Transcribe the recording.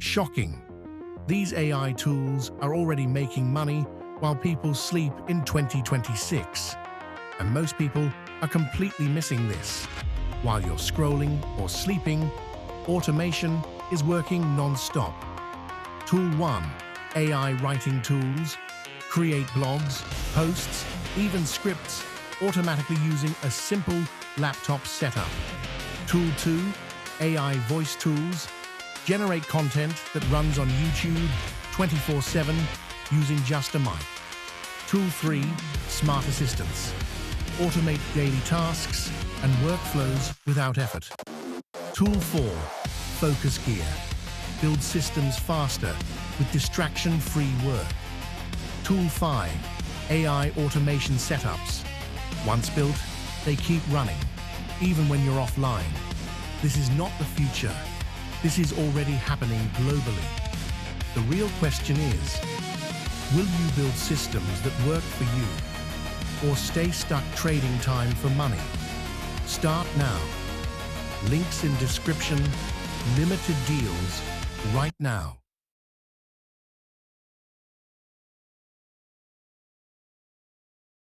Shocking. These AI tools are already making money while people sleep in 2026. And most people are completely missing this. While you're scrolling or sleeping, automation is working non-stop. Tool 1. AI writing tools. Create blogs, posts, even scripts automatically using a simple laptop setup. Tool 2. AI voice tools. Generate content that runs on YouTube 24/7 using just a mic. Tool 3. Smart assistants. Automate daily tasks and workflows without effort. Tool 4. Focus Gear. Build systems faster with distraction-free work. Tool 5. AI automation setups. Once built, they keep running, even when you're offline. This is not the future. This is already happening globally. The real question is, will you build systems that work for you, or stay stuck trading time for money? Start now. Links in description. Limited deals right now.